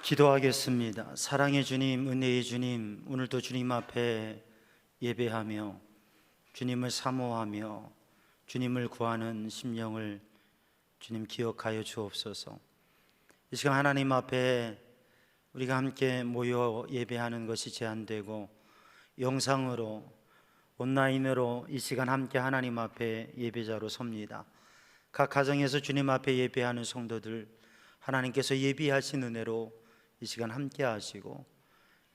기도하겠습니다. 사랑의 주님, 은혜의 주님, 오늘도 주님 앞에 예배하며 주님을 사모하며 주님을 구하는 심령을 주님 기억하여 주옵소서. 이 시간 하나님 앞에 우리가 함께 모여 예배하는 것이 제한되고 영상으로 온라인으로 이 시간 함께 하나님 앞에 예배자로 섭니다. 각 가정에서 주님 앞에 예배하는 성도들, 하나님께서 예비하신 은혜로 이 시간 함께 하시고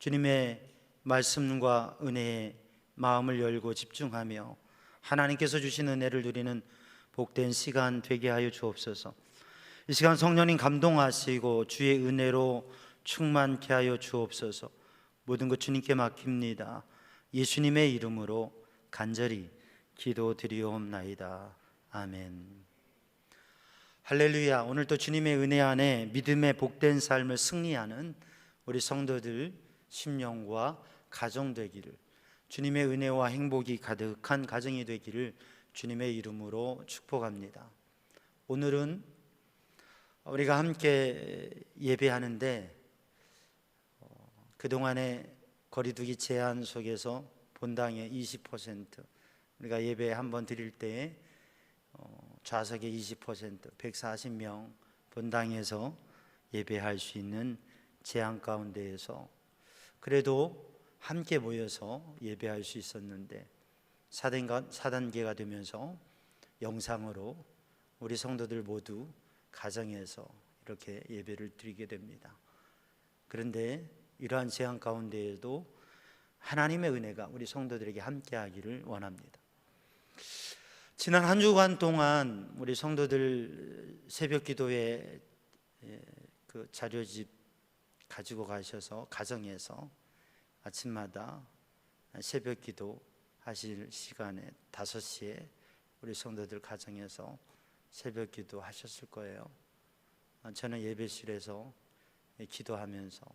주님의 말씀과 은혜에 마음을 열고 집중하며 하나님께서 주신 은혜를 누리는 복된 시간 되게 하여 주옵소서. 이 시간 성령님 감동하시고 주의 은혜로 충만케 하여 주옵소서. 모든 것 주님께 맡깁니다. 예수님의 이름으로 간절히 기도드리옵나이다. 아멘. 할렐루야. 오늘도 주님의 은혜 안에 믿음의 복된 삶을 승리하는 우리 성도들 심령과 가정 되기를, 주님의 은혜와 행복이 가득한 가정이 되기를 주님의 이름으로 축복합니다. 오늘은 우리가 함께 예배하는데 그동안의 거리두기 제한 속에서 본당의 20%, 우리가 예배 한번 드릴 때에 좌석의 20%, 140명 본당에서 예배할 수 있는 제한 가운데에서 그래도 함께 모여서 예배할 수 있었는데 4단계가 되면서 영상으로 우리 성도들 모두 가정에서 이렇게 예배를 드리게 됩니다. 그런데 이러한 제한 가운데에도 하나님의 은혜가 우리 성도들에게 함께 하기를 원합니다. 지난 한 주간 동안 우리 성도들 새벽 기도회 그 자료집 가지고 가셔서 가정에서 아침마다 새벽 기도 하실 시간에 5시에 우리 성도들 가정에서 새벽 기도 하셨을 거예요. 저는 예배실에서 기도하면서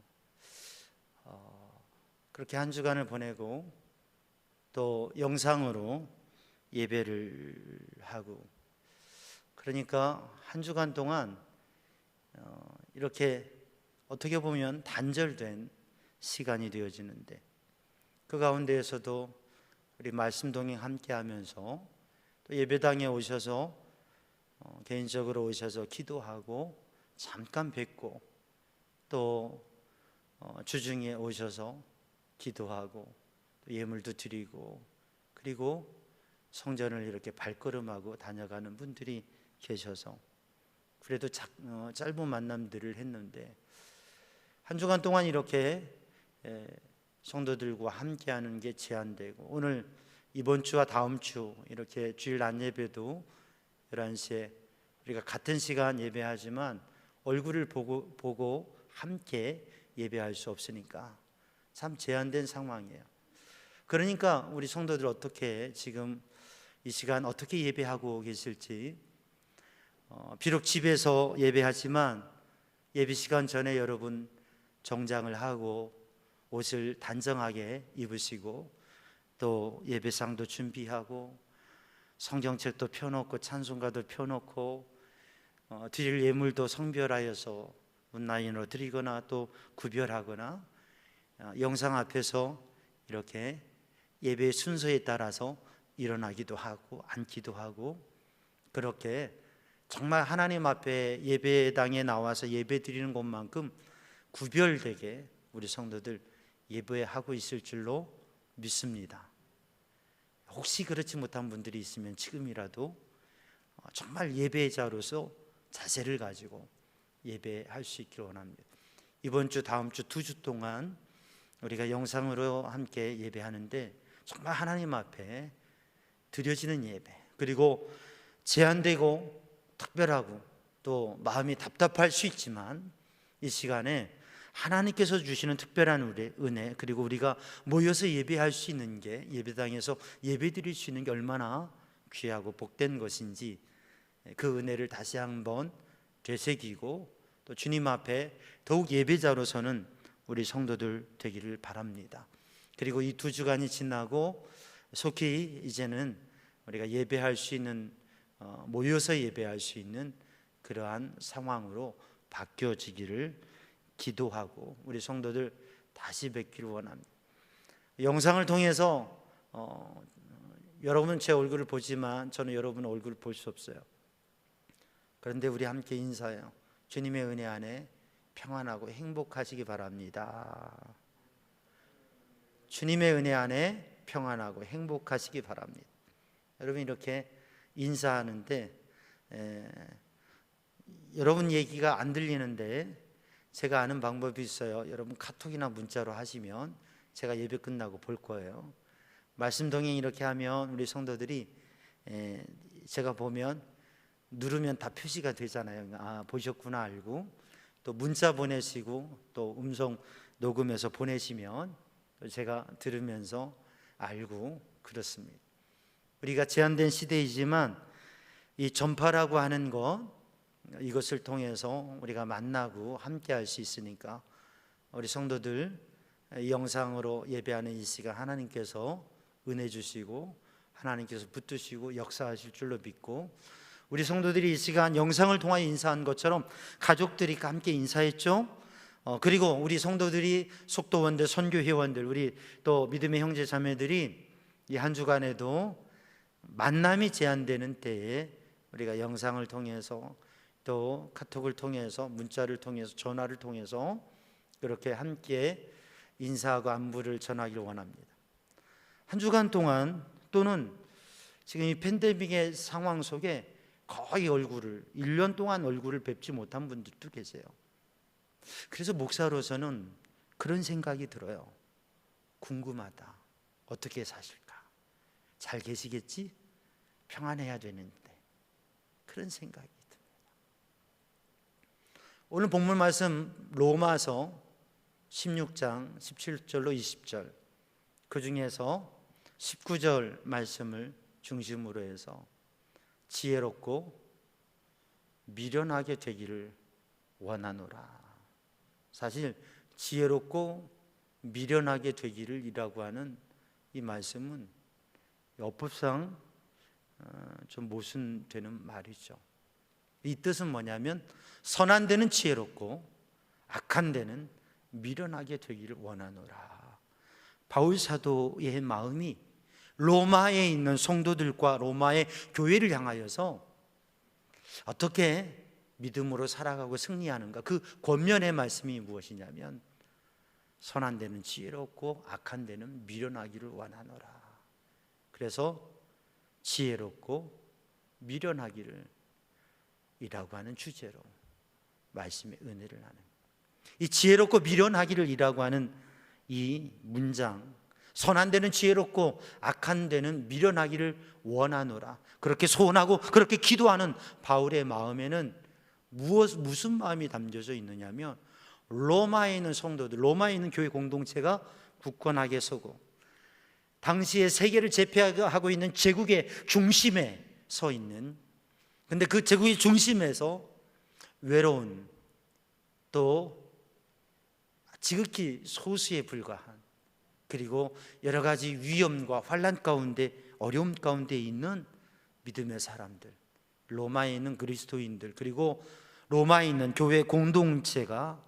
그렇게 한 주간을 보내고 또 영상으로 예배를 하고, 그러니까 한 주간 동안 이렇게 어떻게 보면 단절된 시간이 되어지는데 그 가운데에서도 우리 말씀 동행 함께 하면서 또 예배당에 오셔서 개인적으로 오셔서 기도하고 잠깐 뵙고 또 주중에 오셔서 기도하고 또 예물도 드리고 그리고 성전을 이렇게 발걸음하고 다녀가는 분들이 계셔서 그래도 짧은 만남들을 했는데 한 주간 동안 이렇게 성도들과 함께하는 게 제한되고, 오늘 이번 주와 다음 주 이렇게 주일 낮 예배도 11시에 우리가 같은 시간 예배하지만 얼굴을 보고 함께 예배할 수 없으니까 참 제한된 상황이에요. 그러니까 우리 성도들 어떻게 지금 이 시간 어떻게 예배하고 계실지, 비록 집에서 예배하지만 예배 시간 전에 여러분 정장을 하고 옷을 단정하게 입으시고 또 예배상도 준비하고 성경책도 펴놓고 찬송가도 펴놓고 드릴 예물도 성별하여서 온라인으로 드리거나 또 구별하거나 영상 앞에서 이렇게 예배의 순서에 따라서 일어나기도 하고 앉기도 하고, 그렇게 정말 하나님 앞에 예배당에 나와서 예배 드리는 것만큼 구별되게 우리 성도들 예배하고 있을 줄로 믿습니다. 혹시 그렇지 못한 분들이 있으면 지금이라도 정말 예배자로서 자세를 가지고 예배할 수 있기를 원합니다. 이번 주 다음 주 2주 동안 우리가 영상으로 함께 예배하는데 정말 하나님 앞에 드려지는 예배, 그리고 제한되고 특별하고 또 마음이 답답할 수 있지만 이 시간에 하나님께서 주시는 특별한 은혜, 그리고 우리가 모여서 예배할 수 있는 게, 예배당에서 예배 드릴 수 있는 게 얼마나 귀하고 복된 것인지 그 은혜를 다시 한번 되새기고 또 주님 앞에 더욱 예배자로서는 우리 성도들 되기를 바랍니다. 그리고 이 2주간이 지나고 속히 이제는 우리가 예배할 수 있는, 모여서 예배할 수 있는 그러한 상황으로 바뀌어지기를 기도하고 우리 성도들 다시 뵙기를 원합니다. 영상을 통해서 여러분은 제 얼굴을 보지만 저는 여러분 얼굴을 볼 수 없어요. 그런데 우리 함께 인사해요. 주님의 은혜 안에 평안하고 행복하시기 바랍니다. 주님의 은혜 안에 평안하고 행복하시기 바랍니다. 여러분 이렇게 인사하는데 여러분 얘기가 안 들리는데 제가 아는 방법이 있어요. 여러분 카톡이나 문자로 하시면 제가 예배 끝나고 볼 거예요. 말씀 동행 이렇게 하면 우리 성도들이 제가 보면 누르면 다 표시가 되잖아요. 아, 보셨구나 알고, 또 문자 보내시고 또 음성 녹음해서 보내시면 제가 들으면서 알고 그렇습니다. 우리가 제한된 시대이지만 이 전파라고 하는 것, 이것을 통해서 우리가 만나고 함께 할 수 있으니까 우리 성도들 이 영상으로 예배하는 이 시간 하나님께서 은혜 주시고 하나님께서 붙드시고 역사하실 줄로 믿고, 우리 성도들이 이 시간 영상을 통하여 인사한 것처럼 가족들이 함께 인사했죠. 그리고 우리 성도들이 속도원들, 선교회원들, 우리 또 믿음의 형제 자매들이 이 한 주간에도 만남이 제한되는 때에 우리가 영상을 통해서 또 카톡을 통해서 문자를 통해서 전화를 통해서 그렇게 함께 인사하고 안부를 전하기를 원합니다. 한 주간 동안 또는 지금 이 팬데믹의 상황 속에 거의 얼굴을 1년 동안 얼굴을 뵙지 못한 분들도 계세요. 그래서 목사로서는 그런 생각이 들어요. 궁금하다. 어떻게 사실까? 잘 계시겠지? 평안해야 되는데. 그런 생각이 듭니다. 오늘 본문 말씀 로마서 16장 17절로 20절, 그 중에서 19절 말씀을 중심으로 해서 지혜롭고 미련하게 되기를 원하노라. 사실 지혜롭고 미련하게 되기를 이라고 하는 이 말씀은 어법상 좀 모순되는 말이죠. 이 뜻은 뭐냐면 선한 데는 지혜롭고 악한 데는 미련하게 되기를 원하노라. 바울 사도의 마음이 로마에 있는 성도들과 로마의 교회를 향하여서 어떻게 믿음으로 살아가고 승리하는가, 그 권면의 말씀이 무엇이냐면 선한 데는 지혜롭고 악한 데는 미련하기를 원하노라. 그래서 지혜롭고 미련하기를 이라고 하는 주제로 말씀의 은혜를 나는, 이 지혜롭고 미련하기를 이라고 하는 이 문장, 선한 데는 지혜롭고 악한 데는 미련하기를 원하노라, 그렇게 소원하고 그렇게 기도하는 바울의 마음에는 무슨 마음이 담겨져 있느냐면 로마에 있는 성도들, 로마에 있는 교회 공동체가 굳건하게 서고 당시에 세계를 제패하고 있는 제국의 중심에 서 있는, 근데 그 제국의 중심에서 외로운, 또 지극히 소수에 불과한, 그리고 여러 가지 위험과 환난 가운데 어려움 가운데 있는 믿음의 사람들, 로마에 있는 그리스도인들, 그리고 로마에 있는 교회 공동체가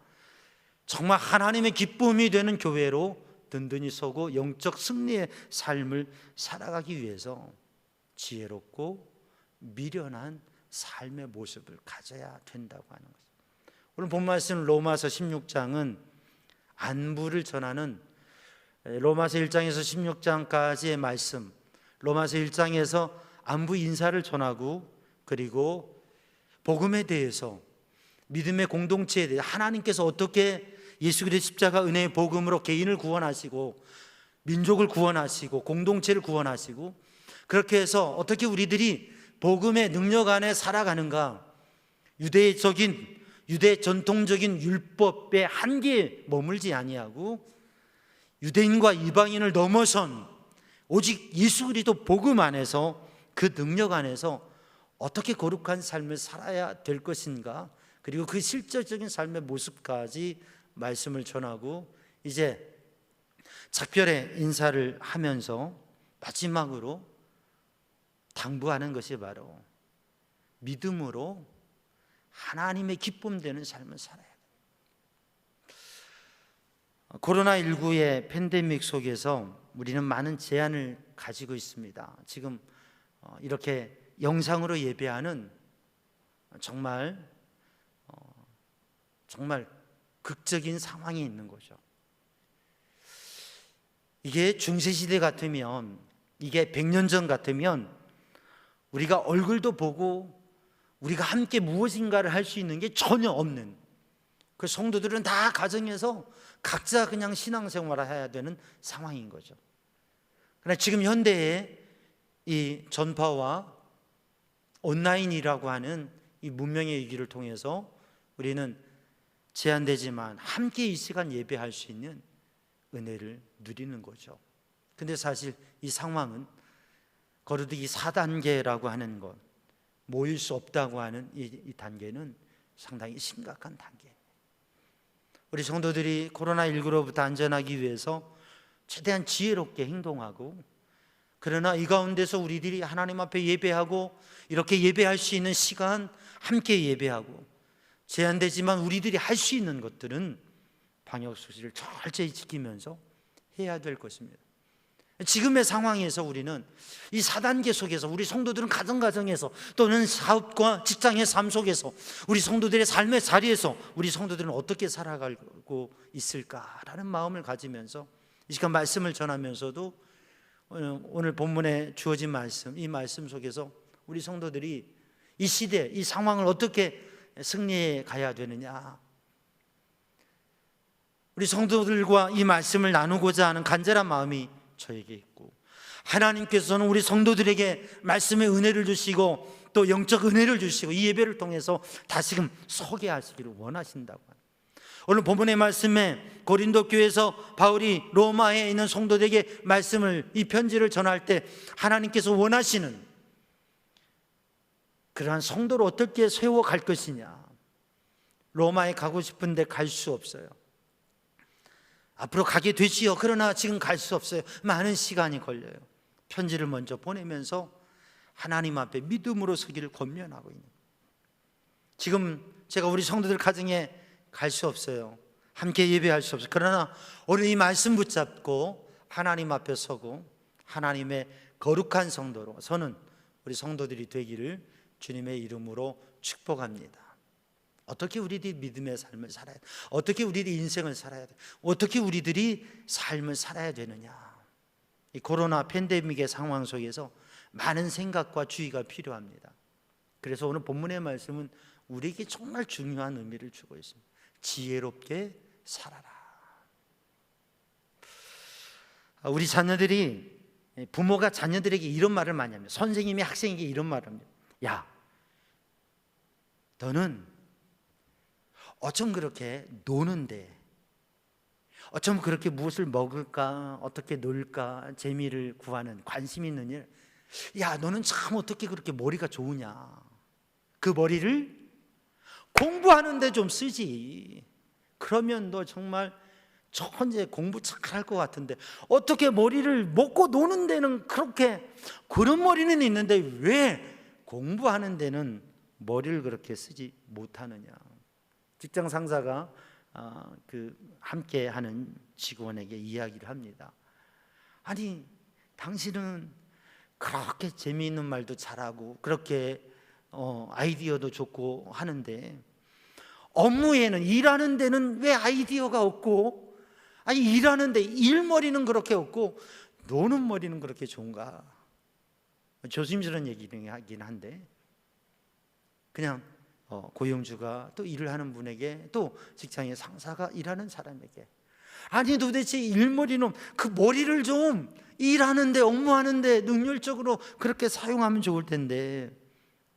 정말 하나님의 기쁨이 되는 교회로 든든히 서고 영적 승리의 삶을 살아가기 위해서 지혜롭고 미련한 삶의 모습을 가져야 된다고 하는 것입니다. 오늘 본 말씀 로마서 16장은 안부를 전하는, 로마서 1장에서 16장까지의 말씀, 로마서 1장에서 안부 인사를 전하고, 그리고 복음에 대해서, 믿음의 공동체에 대해 하나님께서 어떻게 예수 그리스도의 십자가 은혜의 복음으로 개인을 구원하시고 민족을 구원하시고 공동체를 구원하시고, 그렇게 해서 어떻게 우리들이 복음의 능력 안에 살아가는가, 유대 전통적인 율법의 한계에 머물지 아니하고 유대인과 이방인을 넘어선 오직 예수 그리스도 복음 안에서, 그 능력 안에서 어떻게 거룩한 삶을 살아야 될 것인가, 그리고 그 실질적인 삶의 모습까지 말씀을 전하고, 이제 작별의 인사를 하면서 마지막으로 당부하는 것이 바로 믿음으로 하나님의 기쁨 되는 삶을 살아야 돼. 코로나19의 팬데믹 속에서 우리는 많은 제한을 가지고 있습니다. 지금 이렇게 영상으로 예배하는 정말 극적인 상황이 있는 거죠. 이게 중세시대 같으면, 이게 100년 전 같으면 우리가 얼굴도 보고 우리가 함께 무엇인가를 할 수 있는 게 전혀 없는, 그 성도들은 다 가정에서 각자 그냥 신앙생활을 해야 되는 상황인 거죠. 그러나 지금 현대의 이 전파와 온라인이라고 하는 이 문명의 위기를 통해서 우리는 제한되지만 함께 이 시간 예배할 수 있는 은혜를 누리는 거죠. 근데 사실 이 상황은 거르두기 4단계라고 하는 것, 모일 수 없다고 하는 이 단계는 상당히 심각한 단계입니다. 우리 성도들이 코로나19로부터 안전하기 위해서 최대한 지혜롭게 행동하고, 그러나 이 가운데서 우리들이 하나님 앞에 예배하고 이렇게 예배할 수 있는 시간 함께 예배하고, 제한되지만 우리들이 할 수 있는 것들은 방역수칙을 철저히 지키면서 해야 될 것입니다. 지금의 상황에서 우리는 이 4단계 속에서 우리 성도들은 가정에서 또는 사업과 직장의 삶 속에서 우리 성도들의 삶의 자리에서 우리 성도들은 어떻게 살아가고 있을까라는 마음을 가지면서 이 시간 말씀을 전하면서도 오늘 본문에 주어진 말씀, 이 말씀 속에서 우리 성도들이 이 시대, 이 상황을 어떻게 승리해 가야 되느냐, 우리 성도들과 이 말씀을 나누고자 하는 간절한 마음이 저에게 있고, 하나님께서는 우리 성도들에게 말씀의 은혜를 주시고 또 영적 은혜를 주시고 이 예배를 통해서 다시금 서게 하시기를 원하신다고 합니다. 오늘 본문의 말씀에 고린도 교회에서 바울이 로마에 있는 성도들에게 말씀을, 이 편지를 전할 때 하나님께서 원하시는 그러한 성도를 어떻게 세워갈 것이냐. 로마에 가고 싶은데 갈 수 없어요. 앞으로 가게 되지요. 그러나 지금 갈 수 없어요. 많은 시간이 걸려요. 편지를 먼저 보내면서 하나님 앞에 믿음으로 서기를 권면하고 있는, 지금 제가 우리 성도들 가정에 갈 수 없어요. 함께 예배할 수 없어요. 그러나 오늘 이 말씀 붙잡고 하나님 앞에 서고 하나님의 거룩한 성도로 서는 우리 성도들이 되기를 주님의 이름으로 축복합니다. 어떻게 우리들이 믿음의 삶을 살아야 돼? 어떻게 우리들이 인생을 살아야 돼? 어떻게 우리들이 삶을 살아야 되느냐? 이 코로나 팬데믹의 상황 속에서 많은 생각과 주의가 필요합니다. 그래서 오늘 본문의 말씀은 우리에게 정말 중요한 의미를 주고 있습니다. 지혜롭게 살아라. 우리 자녀들이, 부모가 자녀들에게 이런 말을 많이 합니다. 선생님이 학생에게 이런 말을 합니다. 야, 너는 어쩜 그렇게 노는데, 어쩜 그렇게 무엇을 먹을까, 어떻게 놀까, 재미를 구하는 관심 있는 일, 야, 너는 참 어떻게 그렇게 머리가 좋으냐. 그 머리를 공부하는데 좀 쓰지. 그러면 너 정말 천재, 공부 잘할 것 같은데 어떻게 머리를 먹고 노는 데는 그렇게, 그런 머리는 있는데 왜 공부하는 데는 머리를 그렇게 쓰지 못하느냐. 직장 상사가 함께 하는 직원에게 이야기를 합니다. 아니, 당신은 그렇게 재미있는 말도 잘하고 그렇게 아이디어도 좋고 하는데 업무에는, 일하는 데는 왜 아이디어가 없고, 아니 일하는데 일머리는 그렇게 없고 노는 머리는 그렇게 좋은가. 조심스러운 얘기긴 하긴 한데, 그냥 고용주가 또 일을 하는 분에게, 또 직장의 상사가 일하는 사람에게, 아니 도대체 일머리는, 그 머리를 좀 일하는데 업무하는데 능률적으로 그렇게 사용하면 좋을 텐데,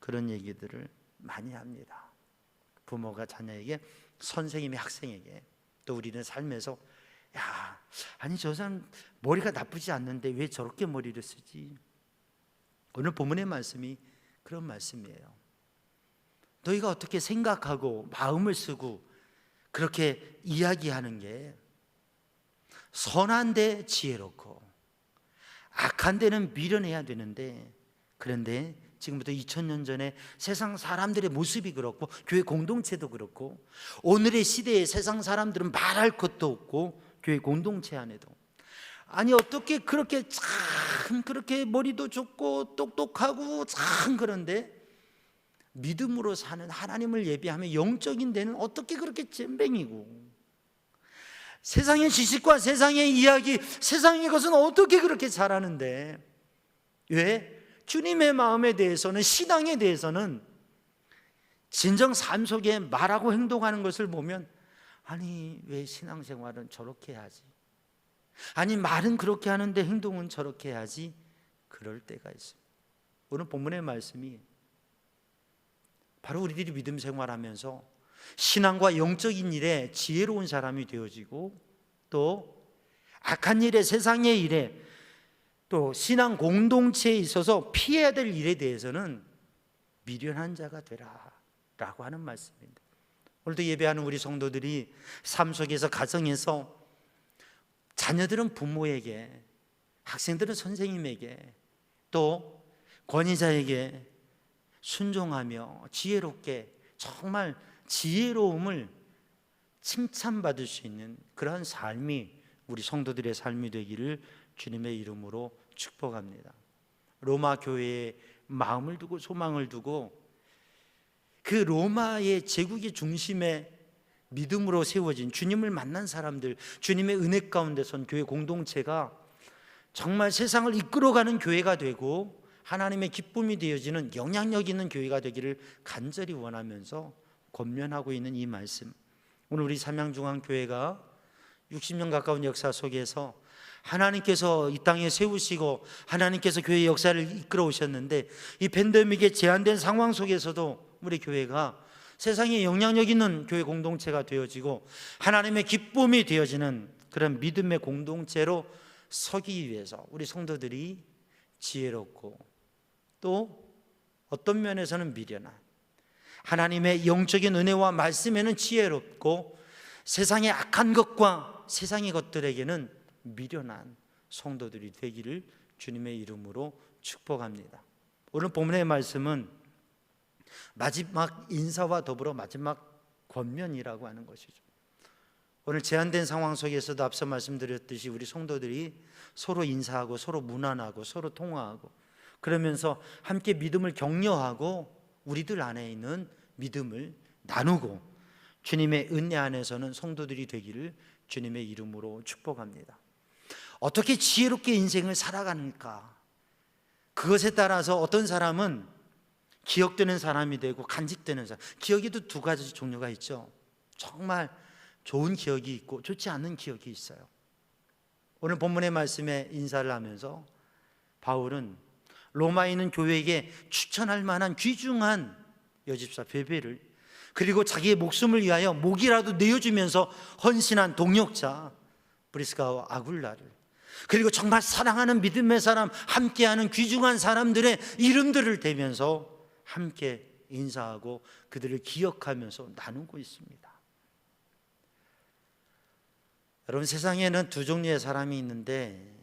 그런 얘기들을 많이 합니다. 부모가 자녀에게, 선생님이 학생에게, 또 우리는 삶에서 야, 아니 저 사람 머리가 나쁘지 않는데 왜 저렇게 머리를 쓰지. 오늘 본문의 말씀이 그런 말씀이에요. 너희가 어떻게 생각하고 마음을 쓰고 그렇게 이야기하는 게 선한 데 지혜롭고 악한 데는 미련해야 되는데, 그런데 지금부터 2000년 전에 세상 사람들의 모습이 그렇고 교회 공동체도 그렇고 오늘의 시대의 세상 사람들은 말할 것도 없고 교회 공동체 안에도. 아니 어떻게 그렇게 참 그렇게 머리도 좋고 똑똑하고 참 그런데 믿음으로 사는, 하나님을 예배하며 영적인 데는 어떻게 그렇게 잼뱅이고, 세상의 지식과 세상의 이야기, 세상의 것은 어떻게 그렇게 잘하는데, 왜? 주님의 마음에 대해서는, 신앙에 대해서는 진정 삶 속에 말하고 행동하는 것을 보면, 아니 왜 신앙생활은 저렇게 해야지, 아니 말은 그렇게 하는데 행동은 저렇게 해야지, 그럴 때가 있습니다. 오늘 본문의 말씀이 바로 우리들이 믿음 생활하면서 신앙과 영적인 일에 지혜로운 사람이 되어지고, 또 악한 일에, 세상의 일에, 또 신앙 공동체에 있어서 피해야 될 일에 대해서는 미련한 자가 되라 라고 하는 말씀입니다. 오늘도 예배하는 우리 성도들이 삶 속에서, 가정에서 자녀들은 부모에게, 학생들은 선생님에게, 또 권위자에게 순종하며 지혜롭게, 정말 지혜로움을 칭찬받을 수 있는 그러한 삶이 우리 성도들의 삶이 되기를 주님의 이름으로 축복합니다. 로마 교회에 마음을 두고 소망을 두고, 그 로마의 제국의 중심에 믿음으로 세워진, 주님을 만난 사람들, 주님의 은혜 가운데 선 교회 공동체가 정말 세상을 이끌어가는 교회가 되고 하나님의 기쁨이 되어지는 영향력 있는 교회가 되기를 간절히 원하면서 권면하고 있는 이 말씀, 오늘 우리 삼양중앙교회가 60년 가까운 역사 속에서 하나님께서 이 땅에 세우시고 하나님께서 교회의 역사를 이끌어 오셨는데, 이 팬데믹의 제한된 상황 속에서도 우리 교회가 세상에 영향력 있는 교회 공동체가 되어지고 하나님의 기쁨이 되어지는 그런 믿음의 공동체로 서기 위해서 우리 성도들이 지혜롭고, 또 어떤 면에서는 미련한, 하나님의 영적인 은혜와 말씀에는 지혜롭고 세상의 악한 것과 세상의 것들에게는 미련한 성도들이 되기를 주님의 이름으로 축복합니다. 오늘 본문의 말씀은 마지막 인사와 더불어 마지막 권면이라고 하는 것이죠. 오늘 제한된 상황 속에서도 앞서 말씀드렸듯이 우리 성도들이 서로 인사하고 서로 문안하고 서로 통화하고, 그러면서 함께 믿음을 격려하고 우리들 안에 있는 믿음을 나누고 주님의 은혜 안에서는 성도들이 되기를 주님의 이름으로 축복합니다. 어떻게 지혜롭게 인생을 살아가는가, 그것에 따라서 어떤 사람은 기억되는 사람이 되고 간직되는 사람, 기억에도 두 가지 종류가 있죠. 정말 좋은 기억이 있고 좋지 않은 기억이 있어요. 오늘 본문의 말씀에 인사를 하면서 바울은 로마에 있는 교회에게 추천할 만한 귀중한 여집사 베베를, 그리고 자기의 목숨을 위하여 목이라도 내어주면서 헌신한 동역자 브리스가와 아굴라를, 그리고 정말 사랑하는 믿음의 사람, 함께하는 귀중한 사람들의 이름들을 대면서 함께 인사하고 그들을 기억하면서 나누고 있습니다. 여러분, 세상에는 두 종류의 사람이 있는데,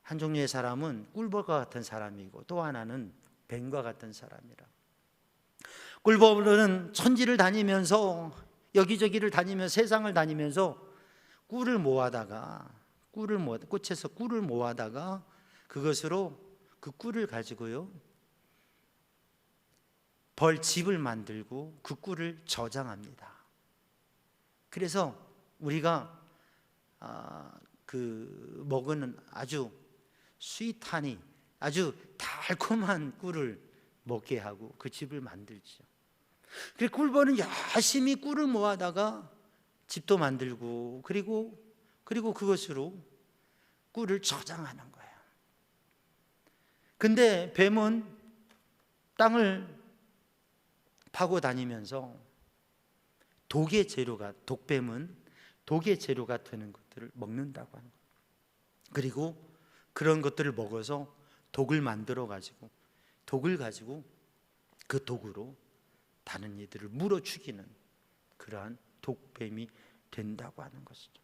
한 종류의 사람은 꿀벌과 같은 사람이고 또 하나는 뱀과 같은 사람이라. 꿀벌은 천지를 다니면서, 여기저기를 다니면서, 세상을 다니면서 꿀을 모아다가 꽃에서 꿀을 모아다가 그것으로, 그 꿀을 가지고요 벌집을 만들고 그 꿀을 저장합니다. 그래서 우리가 먹는 아주 스윗하니, 아주 달콤한 꿀을 먹게 하고 그 집을 만들죠. 그래서 꿀벌은 열심히 꿀을 모아다가 집도 만들고, 그리고 그것으로 꿀을 저장하는 거예요. 근데 뱀은 땅을 파고 다니면서 독뱀은 독의 재료가 되는 것들을 먹는다고 하는 거예요. 그리고 그런 것들을 먹어서 독을 만들어 가지고, 독을 가지고 그 독으로 다른 이들을 물어 죽이는 그러한 독뱀이 된다고 하는 것이죠.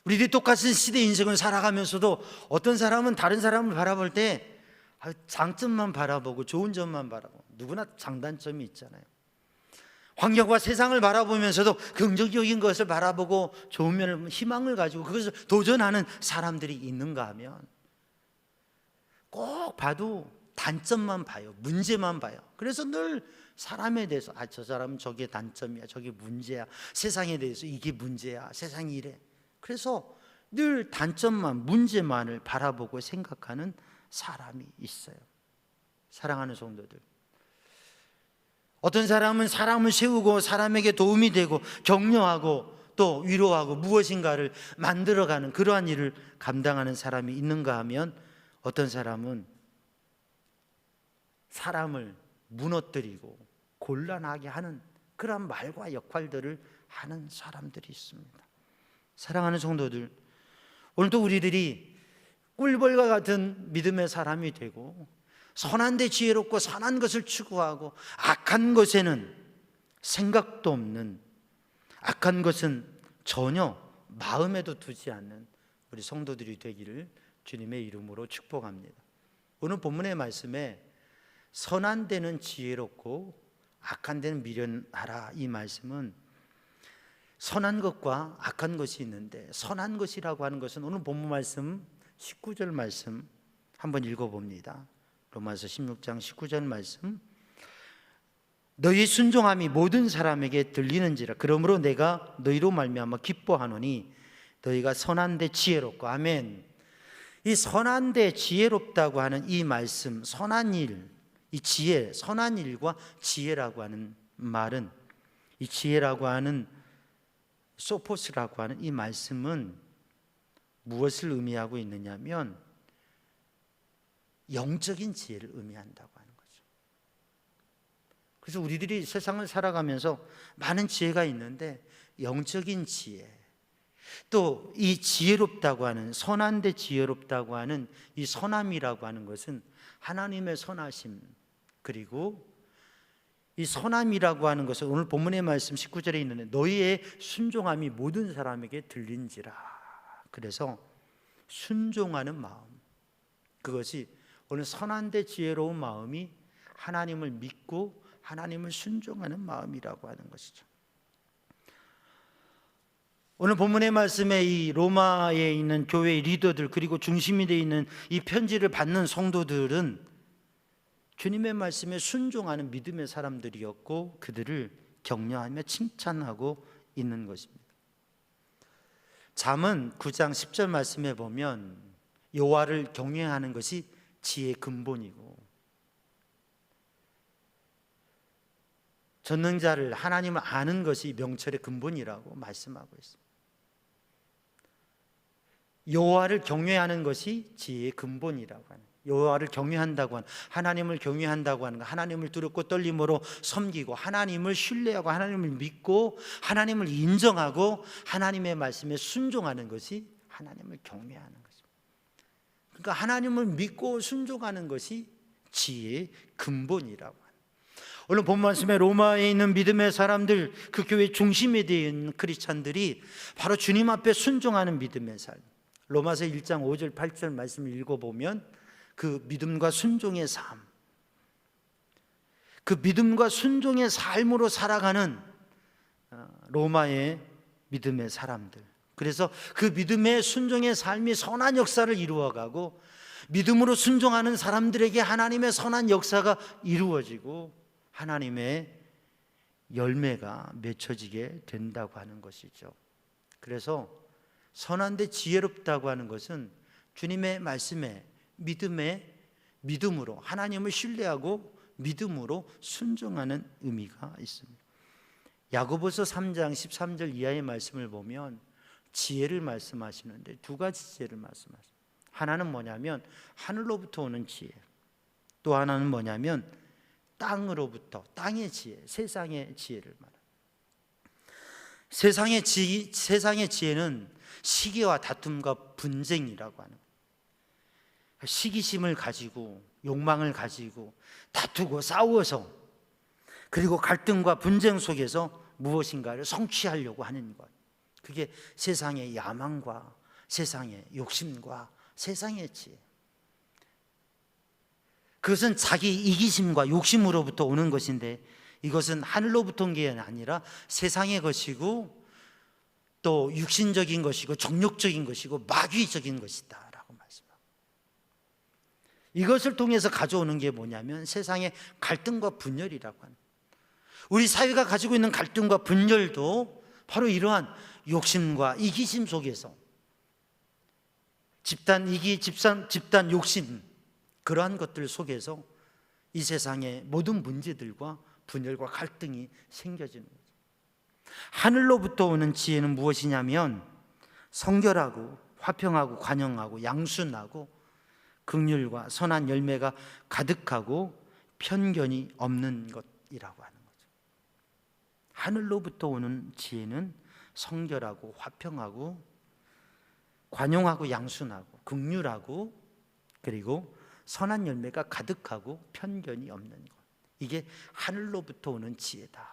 우리들이 똑같은 시대 인생을 살아가면서도 어떤 사람은 다른 사람을 바라볼 때 장점만 바라보고 좋은 점만 바라보고, 누구나 장단점이 있잖아요. 환경과 세상을 바라보면서도 긍정적인 것을 바라보고 좋은 면을, 희망을 가지고 그것을 도전하는 사람들이 있는가 하면 꼭 봐도 단점만 봐요. 문제만 봐요. 그래서 늘 사람에 대해서 저 사람은 저게 단점이야, 저게 문제야, 세상에 대해서 이게 문제야, 세상이 이래. 그래서 늘 단점만, 문제만을 바라보고 생각하는 사람이 있어요. 사랑하는 성도들, 어떤 사람은 사람을 세우고 사람에게 도움이 되고 격려하고 또 위로하고 무엇인가를 만들어가는 그러한 일을 감당하는 사람이 있는가 하면 어떤 사람은 사람을 무너뜨리고 곤란하게 하는 그런 말과 역할들을 하는 사람들이 있습니다. 사랑하는 성도들, 오늘도 우리들이 꿀벌과 같은 믿음의 사람이 되고 선한 데 지혜롭고 선한 것을 추구하고 악한 것에는 생각도 없는, 악한 것은 전혀 마음에도 두지 않는 우리 성도들이 되기를 주님의 이름으로 축복합니다. 오늘 본문의 말씀에 선한 데는 지혜롭고 악한 데는 미련하라, 이 말씀은 선한 것과 악한 것이 있는데, 선한 것이라고 하는 것은 오늘 본문 말씀 19절 말씀 한번 읽어봅니다. 로마서 16장 19절 말씀, 너희 순종함이 모든 사람에게 들리는지라. 그러므로 내가 너희로 말미암아 기뻐하노니 너희가 선한데 지혜롭고. 아멘. 이 선한데 지혜롭다고 하는 이 말씀, 선한 일, 이 지혜, 선한 일과 지혜라고 하는 말은, 이 지혜라고 하는 소포스라고 하는 이 말씀은 무엇을 의미하고 있느냐면 영적인 지혜를 의미한다고 하는 거죠. 그래서 우리들이 세상을 살아가면서 많은 지혜가 있는데 영적인 지혜, 또 이 지혜롭다고 하는, 선한데 지혜롭다고 하는 이 선함이라고 하는 것은 하나님의 선하심, 그리고 이 선함이라고 하는 것은 오늘 본문의 말씀 19절에 있는데 너희의 순종함이 모든 사람에게 들린지라. 그래서 순종하는 마음, 그것이 오늘 선한데 지혜로운 마음이 하나님을 믿고 하나님을 순종하는 마음이라고 하는 것이죠. 오늘 본문의 말씀에 이 로마에 있는 교회의 리더들, 그리고 중심이 되어 있는 이 편지를 받는 성도들은 주님의 말씀에 순종하는 믿음의 사람들이었고 그들을 격려하며 칭찬하고 있는 것입니다. 잠언 9장 10절 말씀에 보면 여호와를 경외하는 것이 지혜의 근본이고 전능자를, 하나님을 아는 것이 명철의 근본이라고 말씀하고 있습니다. 여호와를 경외하는 것이 지혜의 근본이라고 하는, 여호와를 경외한다고 하는, 하나님을 경외한다고 하는 것, 하나님을 두렵고 떨림으로 섬기고 하나님을 신뢰하고 하나님을 믿고 하나님을 인정하고 하나님의 말씀에 순종하는 것이 하나님을 경외하는 것입니다. 그러니까 하나님을 믿고 순종하는 것이 지혜의 근본이라고 합니다. 오늘 본 말씀에 로마에 있는 믿음의 사람들, 그 교회 중심에 되어 있는 크리스찬들이 바로 주님 앞에 순종하는 믿음의 삶, 로마서 1장 5절 8절 말씀을 읽어보면 그 믿음과 순종의 삶, 그 믿음과 순종의 삶으로 살아가는 로마의 믿음의 사람들, 그래서 그 믿음의 순종의 삶이 선한 역사를 이루어가고 믿음으로 순종하는 사람들에게 하나님의 선한 역사가 이루어지고 하나님의 열매가 맺혀지게 된다고 하는 것이죠. 그래서 선한데 지혜롭다고 하는 것은 주님의 말씀에 믿음으로 하나님을 신뢰하고 믿음으로 순종하는 의미가 있습니다. 야고보서 3장 13절 이하의 말씀을 보면 지혜를 말씀하시는데 두 가지 지혜를 말씀하십니다. 하나는 뭐냐면 하늘로부터 오는 지혜, 또 하나는 뭐냐면 땅으로부터, 땅의 지혜, 세상의 지혜를 말합니다. 세상의 지혜는 시기와 다툼과 분쟁이라고 하는, 시기심을 가지고 욕망을 가지고 다투고 싸워서, 그리고 갈등과 분쟁 속에서 무엇인가를 성취하려고 하는 것, 그게 세상의 야망과 세상의 욕심과 세상의 지혜, 그것은 자기 이기심과 욕심으로부터 오는 것인데 이것은 하늘로부터 온 게 아니라 세상의 것이고 또 육신적인 것이고 정욕적인 것이고 마귀적인 것이다 라고 말씀합니다. 이것을 통해서 가져오는 게 뭐냐면 세상의 갈등과 분열이라고 합니다. 우리 사회가 가지고 있는 갈등과 분열도 바로 이러한 욕심과 이기심 속에서 집단 이기, 집단 욕심, 그러한 것들 속에서 이 세상의 모든 문제들과 분열과 갈등이 생겨지는 거죠. 하늘로부터 오는 지혜는 무엇이냐면 성결하고 화평하고 관용하고 양순하고 긍휼과 선한 열매가 가득하고 편견이 없는 것이라고 하는 거죠. 하늘로부터 오는 지혜는 성결하고 화평하고 관용하고 양순하고 긍휼하고 그리고 선한 열매가 가득하고 편견이 없는 것. 이게 하늘로부터 오는 지혜다.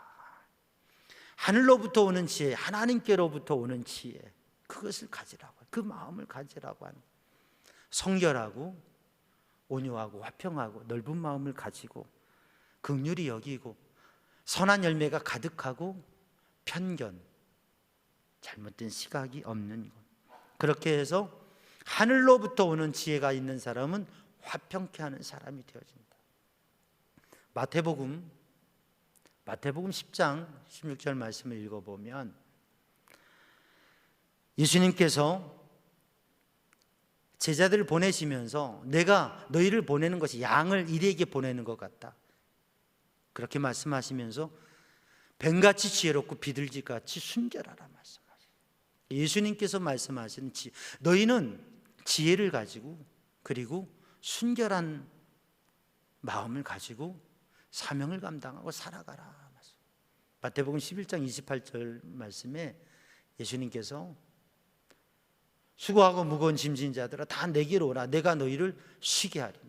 하늘로부터 오는 지혜, 하나님께로부터 오는 지혜, 그것을 가지라고, 그 마음을 가지라고 하는, 성결하고 온유하고 화평하고 넓은 마음을 가지고 긍휼히 여기고 선한 열매가 가득하고 편견, 잘못된 시각이 없는 것. 그렇게 해서 하늘로부터 오는 지혜가 있는 사람은 화평케 하는 사람이 되어진다. 마태복음 10장 16절 말씀을 읽어보면 예수님께서 제자들을 보내시면서 내가 너희를 보내는 것이 양을 이리에게 보내는 것 같다, 그렇게 말씀하시면서 뱀같이 지혜롭고 비둘기같이 순결하라 말씀하셨어요. 예수님께서 말씀하시는 너희는 지혜를 가지고 그리고 순결한 마음을 가지고 사명을 감당하고 살아가라. 마태복음 11장 28절 말씀에 예수님께서 수고하고 무거운 짐진 자들아 다 내게로 오라, 내가 너희를 쉬게 하리니.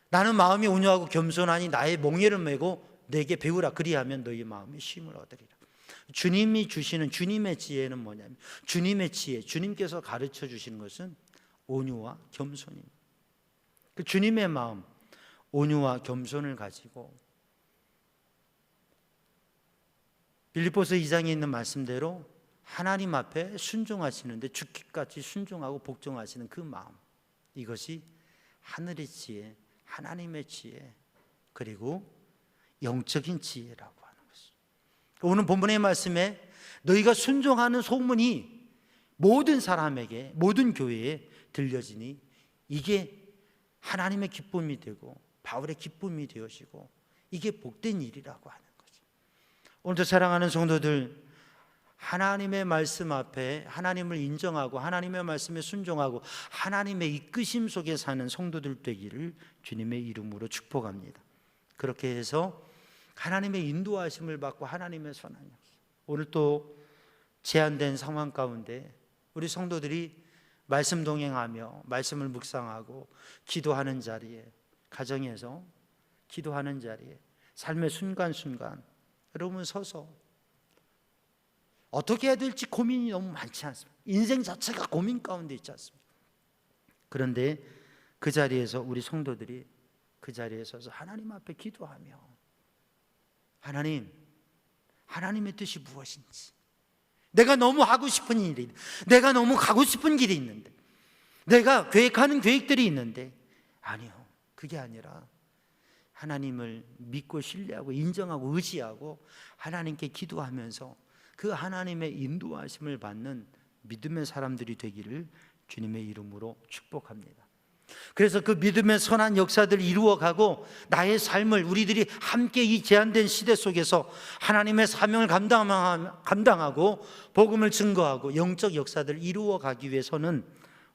나는 마음이 온유하고 겸손하니 나의 몽에를 메고 내게 배우라, 그리하면 너희 마음이 쉼을 얻으리라. 주님이 주시는 주님의 지혜는 뭐냐면, 주님의 지혜, 주님께서 가르쳐 주시는 것은 온유와 겸손입니다. 그 주님의 마음, 온유와 겸손을 가지고 빌립보서 2장에 있는 말씀대로 하나님 앞에 순종하시는데 죽기까지 순종하고 복종하시는 그 마음, 이것이 하늘의 지혜, 하나님의 지혜, 그리고 영적인 지혜라고 하는 것이죠. 오늘 본문의 말씀에 너희가 순종하는 소문이 모든 사람에게, 모든 교회에 들려지니 이게 하나님의 기쁨이 되고 바울의 기쁨이 되어지고 이게 복된 일이라고 하는 거죠. 오늘도 사랑하는 성도들, 하나님의 말씀 앞에 하나님을 인정하고 하나님의 말씀에 순종하고 하나님의 이끄심 속에 사는 성도들 되기를 주님의 이름으로 축복합니다. 그렇게 해서 하나님의 인도하심을 받고 하나님의 선한 역사, 오늘 또 제한된 상황 가운데 우리 성도들이 말씀 동행하며 말씀을 묵상하고 기도하는 자리에, 가정에서 기도하는 자리에, 삶의 순간순간 여러분 서서 어떻게 해야 될지 고민이 너무 많지 않습니까? 인생 자체가 고민 가운데 있지 않습니까? 그런데 그 자리에서 우리 성도들이 그 자리에 서서 하나님 앞에 기도하며 하나님, 하나님의 뜻이 무엇인지, 내가 너무 하고 싶은 일이, 내가 너무 가고 싶은 길이 있는데, 내가 계획하는 계획들이 있는데, 아니요, 그게 아니라 하나님을 믿고 신뢰하고 인정하고 의지하고 하나님께 기도하면서 그 하나님의 인도하심을 받는 믿음의 사람들이 되기를 주님의 이름으로 축복합니다. 그래서 그 믿음의 선한 역사들을 이루어가고 나의 삶을 우리들이 함께 이 제한된 시대 속에서 하나님의 사명을 감당하고 복음을 증거하고 영적 역사들을 이루어가기 위해서는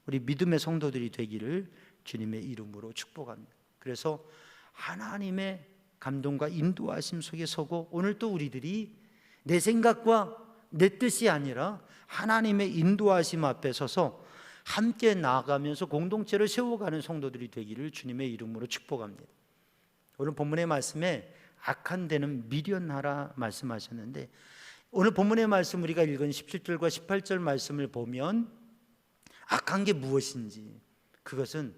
우리 믿음의 성도들이 되기를 주님의 이름으로 축복합니다. 그래서 하나님의 감동과 인도하심 속에 서고 오늘 또 우리들이 내 생각과 내 뜻이 아니라 하나님의 인도하심 앞에 서서 함께 나아가면서 공동체를 세워가는 성도들이 되기를 주님의 이름으로 축복합니다. 오늘 본문의 말씀에 악한 데는 미련하라 말씀하셨는데, 오늘 본문의 말씀 우리가 읽은 17절과 18절 말씀을 보면 악한 게 무엇인지, 그것은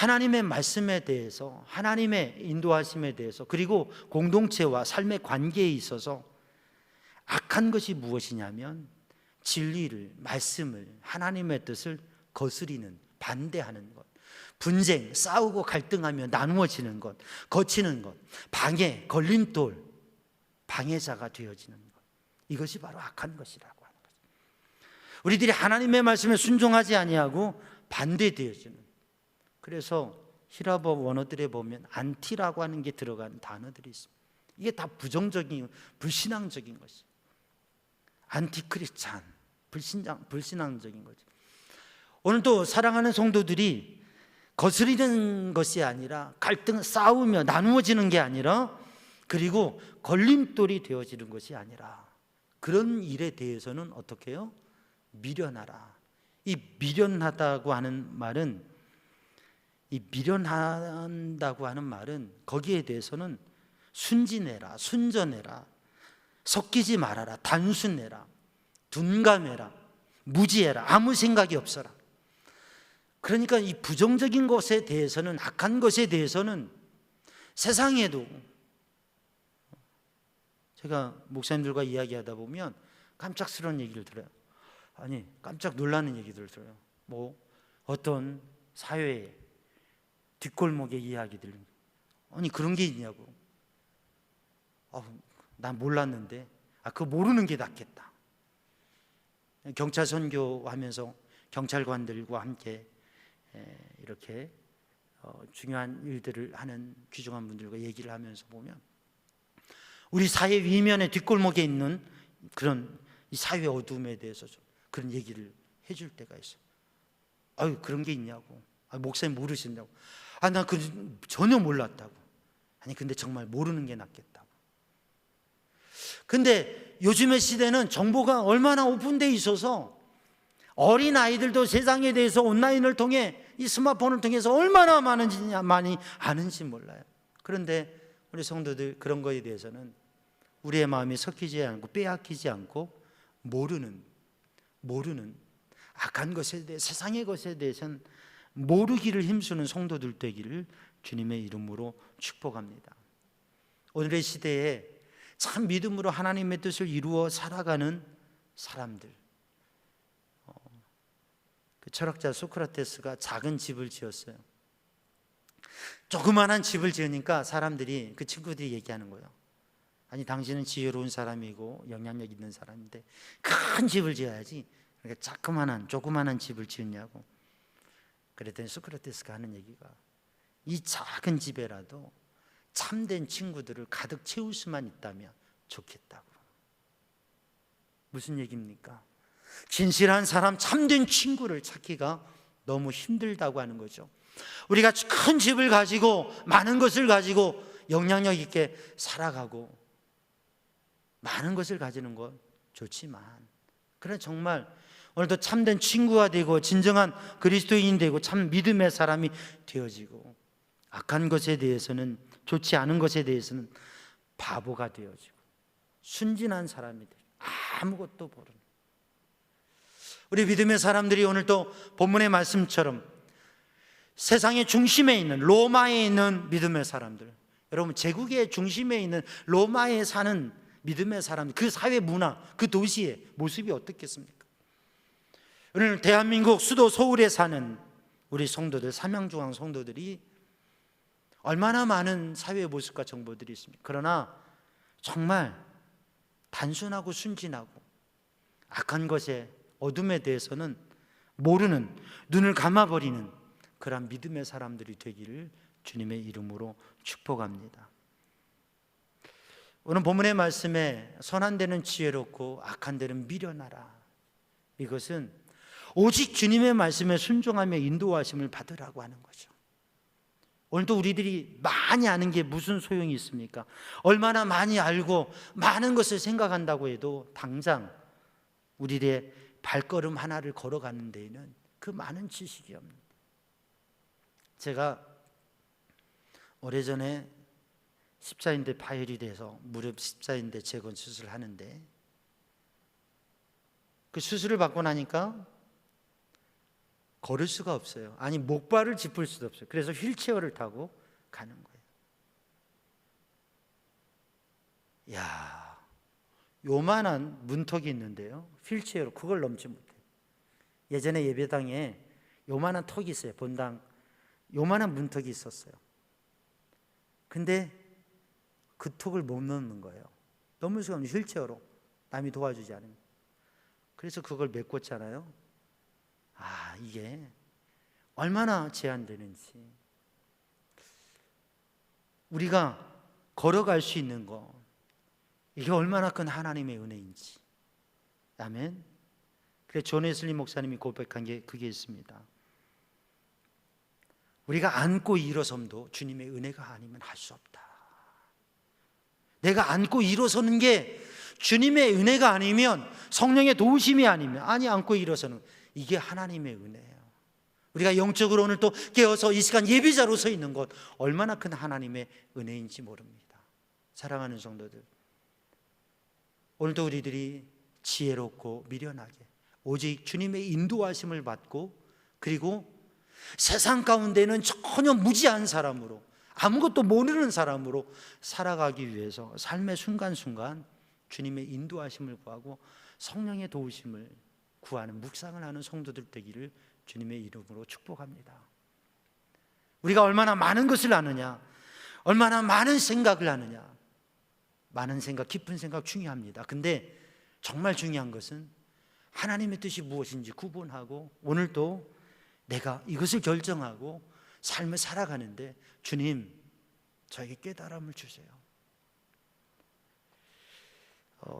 하나님의 말씀에 대해서, 하나님의 인도하심에 대해서, 그리고 공동체와 삶의 관계에 있어서 악한 것이 무엇이냐면 진리를, 말씀을, 하나님의 뜻을 거스리는, 반대하는 것, 분쟁, 싸우고 갈등하며 나누어지는 것, 거치는 것, 방해, 걸림돌, 방해자가 되어지는 것, 이것이 바로 악한 것이라고 하는 거죠. 우리들이 하나님의 말씀에 순종하지 아니하고 반대되어지는, 그래서 히라버 원어들에 보면 안티라고 하는 게 들어간 단어들이 있습니다. 이게 다 부정적인, 불신앙적인 것이에요. 안티크리스찬, 불신앙적인 거죠. 오늘도 사랑하는 성도들이 거스리는 것이 아니라, 갈등, 싸우며 나누어지는 게 아니라, 그리고 걸림돌이 되어지는 것이 아니라, 그런 일에 대해서는 어떻게 해요? 미련하라. 이 미련하다고 하는 말은, 이 미련한다고 하는 말은 거기에 대해서는 순진해라, 순전해라, 섞이지 말아라, 단순해라, 둔감해라, 무지해라, 아무 생각이 없어라. 그러니까 이 부정적인 것에 대해서는, 악한 것에 대해서는 세상에도, 제가 목사님들과 이야기하다 보면 깜짝스러운 얘기를 들어요. 아니, 깜짝 놀라는 얘기들을 들어요. 뭐 어떤 사회에 뒷골목의 이야기들, 아니 그런 게 있냐고. 난 몰랐는데, 그거 모르는 게 낫겠다. 경찰 선교하면서 경찰관들과 함께 이렇게 중요한 일들을 하는 귀중한 분들과 얘기를 하면서 보면, 우리 사회 위면의 뒷골목에 있는 그런 이 사회 어둠에 대해서 좀 그런 얘기를 해줄 때가 있어요. 그런 게 있냐고. 목사님 모르신다고. 난 전혀 몰랐다고. 아니 근데 정말 모르는 게 낫겠다고. 근데 요즘의 시대는 정보가 얼마나 오픈되어 있어서 어린 아이들도 세상에 대해서 온라인을 통해, 이 스마트폰을 통해서 얼마나 많이 아는지 몰라요. 그런데 우리 성도들 그런 거에 대해서는 우리의 마음이 섞이지 않고 빼앗기지 않고 모르는 악한 것에 대해, 세상의 것에 대해서는 모르기를 힘쓰는 성도들 되기를 주님의 이름으로 축복합니다. 오늘의 시대에 참 믿음으로 하나님의 뜻을 이루어 살아가는 사람들, 그 철학자 소크라테스가 작은 집을 지었어요. 조그만한 집을 지으니까 사람들이, 그 친구들이 얘기하는 거예요. 아니 당신은 지혜로운 사람이고 영향력 있는 사람인데 큰 집을 지어야지, 그러니까 조그만한 집을 지었냐고. 그랬더니 소크라테스가 하는 얘기가, 이 작은 집에라도 참된 친구들을 가득 채울 수만 있다면 좋겠다고. 무슨 얘기입니까? 진실한 사람, 참된 친구를 찾기가 너무 힘들다고 하는 거죠. 우리가 큰 집을 가지고 많은 것을 가지고 영향력 있게 살아가고 많은 것을 가지는 건 좋지만, 그래 정말 오늘도 참된 친구가 되고 진정한 그리스도인이 되고 참 믿음의 사람이 되어지고, 악한 것에 대해서는, 좋지 않은 것에 대해서는 바보가 되어지고 순진한 사람이 되고 아무것도 모르는, 우리 믿음의 사람들이 오늘도 본문의 말씀처럼 세상의 중심에 있는, 로마에 있는 믿음의 사람들, 여러분 제국의 중심에 있는 로마에 사는 믿음의 사람들, 그 사회 문화, 그 도시의 모습이 어떻겠습니까? 오늘 대한민국 수도 서울에 사는 우리 성도들, 삼양중앙 성도들이 얼마나 많은 사회의 모습과 정보들이 있습니까? 그러나 정말 단순하고 순진하고 악한 것에, 어둠에 대해서는 모르는, 눈을 감아버리는 그런 믿음의 사람들이 되기를 주님의 이름으로 축복합니다. 오늘 본문의 말씀에 선한 데는 지혜롭고 악한 데는 미련하라, 이것은 오직 주님의 말씀에 순종하며 인도하심을 받으라고 하는 거죠. 오늘도 우리들이 많이 아는 게 무슨 소용이 있습니까? 얼마나 많이 알고 많은 것을 생각한다고 해도 당장 우리의 발걸음 하나를 걸어가는 데에는 그 많은 지식이 없는, 제가 오래전에 십자인대 파열이 돼서 무릎 십자인대 재건 수술을 하는데, 그 수술을 받고 나니까 걸을 수가 없어요. 아니, 목발을 짚을 수도 없어요. 그래서 휠체어를 타고 가는 거예요. 야, 요만한 문턱이 있는데요, 휠체어로 그걸 넘지 못해요. 예전에 예배당에 요만한 턱이 있어요. 본당 요만한 문턱이 있었어요. 근데 그 턱을 못 넘는 거예요. 넘을 수가 없는, 휠체어로 남이 도와주지 않으면. 그래서 그걸 메꿨잖아요. 아, 이게 얼마나 제한되는지, 우리가 걸어갈 수 있는 거, 이게 얼마나 큰 하나님의 은혜인지. 아멘. 그래서 존 웨슬리 목사님이 고백한 게 그게 있습니다. 우리가 앉고 일어섬도 주님의 은혜가 아니면 할 수 없다. 내가 앉고 일어서는 게 주님의 은혜가 아니면, 성령의 도우심이 아니면, 아니, 앉고 일어서는 이게 하나님의 은혜예요. 우리가 영적으로 오늘 또 깨어서 이 시간 예비자로 서 있는 것, 얼마나 큰 하나님의 은혜인지 모릅니다. 사랑하는 성도들, 오늘도 우리들이 지혜롭고 미련하게 오직 주님의 인도하심을 받고, 그리고 세상 가운데는 전혀 무지한 사람으로, 아무것도 모르는 사람으로 살아가기 위해서 삶의 순간순간 주님의 인도하심을 구하고 성령의 도우심을 구하는, 묵상을 하는 성도들 되기를 주님의 이름으로 축복합니다. 우리가 얼마나 많은 것을 아느냐, 얼마나 많은 생각을 하느냐, 많은 생각, 깊은 생각 중요합니다. 근데 정말 중요한 것은 하나님의 뜻이 무엇인지 구분하고, 오늘도 내가 이것을 결정하고 삶을 살아가는데 주님, 저에게 깨달음을 주세요.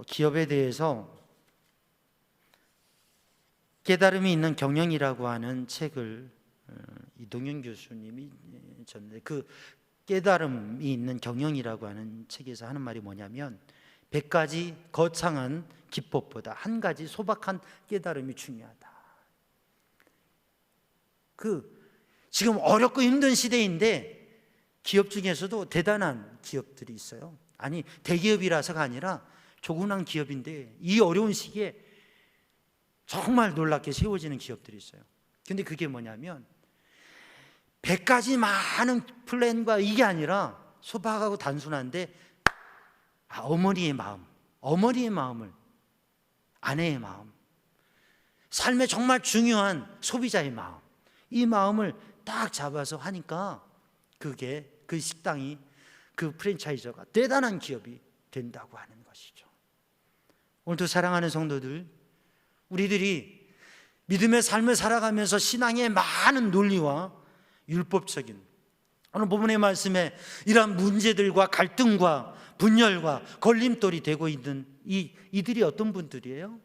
기업에 대해서 깨달음이 있는 경영이라고 하는 책을 이동현 교수님이 줬는데, 그 깨달음이 있는 경영이라고 하는 책에서 하는 말이 뭐냐면, 100가지 거창한 기법보다 한 가지 소박한 깨달음이 중요하다. 지금 어렵고 힘든 시대인데 기업 중에서도 대단한 기업들이 있어요. 아니, 대기업이라서가 아니라 조그만 기업인데 이 어려운 시기에 정말 놀랍게 세워지는 기업들이 있어요. 근데 그게 뭐냐면 100가지 많은 플랜과 이게 아니라 소박하고 단순한데, 어머니의 마음, 어머니의 마음을, 아내의 마음, 삶에 정말 중요한 소비자의 마음, 이 마음을 딱 잡아서 하니까 그게, 그 식당이, 그 프랜차이저가 대단한 기업이 된다고 하는 것이죠. 오늘도 사랑하는 성도들, 우리들이 믿음의 삶을 살아가면서 신앙의 많은 논리와 율법적인, 오늘 본문의 말씀에 이러한 문제들과 갈등과 분열과 걸림돌이 되고 있는 이들이 어떤 분들이에요?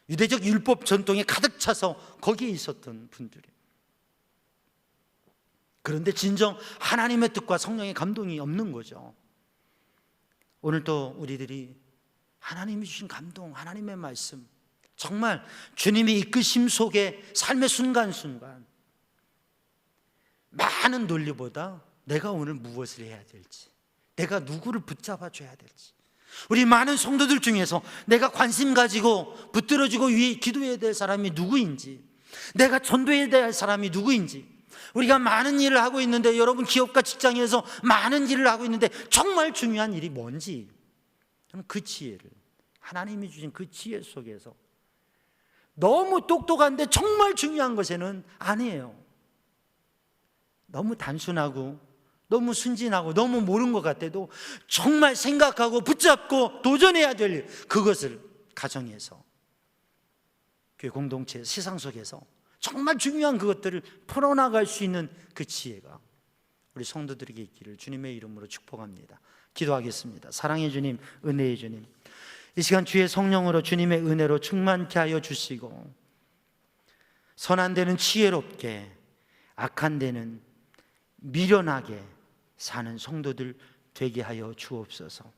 유대적 율법 전통에 가득 차서 거기에 있었던 분들이에요. 그런데 진정 하나님의 뜻과 성령의 감동이 없는 거죠. 오늘 또 우리들이 하나님이 주신 감동, 하나님의 말씀, 정말 주님의 이끄심 속에 삶의 순간순간, 많은 논리보다 내가 오늘 무엇을 해야 될지, 내가 누구를 붙잡아 줘야 될지, 우리 많은 성도들 중에서 내가 관심 가지고 붙들어주고 기도해야 될 사람이 누구인지, 내가 전도해야 될 사람이 누구인지, 우리가 많은 일을 하고 있는데, 여러분 기업과 직장에서 많은 일을 하고 있는데 정말 중요한 일이 뭔지, 저는 그 지혜를, 하나님이 주신 그 지혜 속에서, 너무 똑똑한데 정말 중요한 것에는 아니에요. 너무 단순하고 너무 순진하고 너무 모르는 것 같아도 정말 생각하고 붙잡고 도전해야 될 일, 그것을 가정에서, 교회 공동체, 세상 속에서 정말 중요한 그것들을 풀어나갈 수 있는 그 지혜가 우리 성도들에게 있기를 주님의 이름으로 축복합니다. 기도하겠습니다. 사랑의 주님, 은혜의 주님, 이 시간 주의 성령으로 주님의 은혜로 충만케 하여 주시고, 선한 데는 지혜롭게, 악한 데는 미련하게 사는 성도들 되게 하여 주옵소서.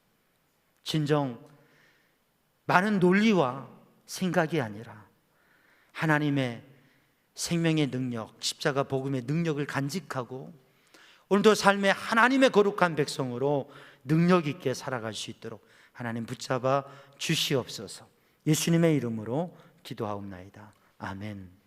진정 많은 논리와 생각이 아니라 하나님의 생명의 능력, 십자가 복음의 능력을 간직하고 오늘도 삶에 하나님의 거룩한 백성으로 능력 있게 살아갈 수 있도록 하나님 붙잡아 주시옵소서. 예수님의 이름으로 기도하옵나이다. 아멘.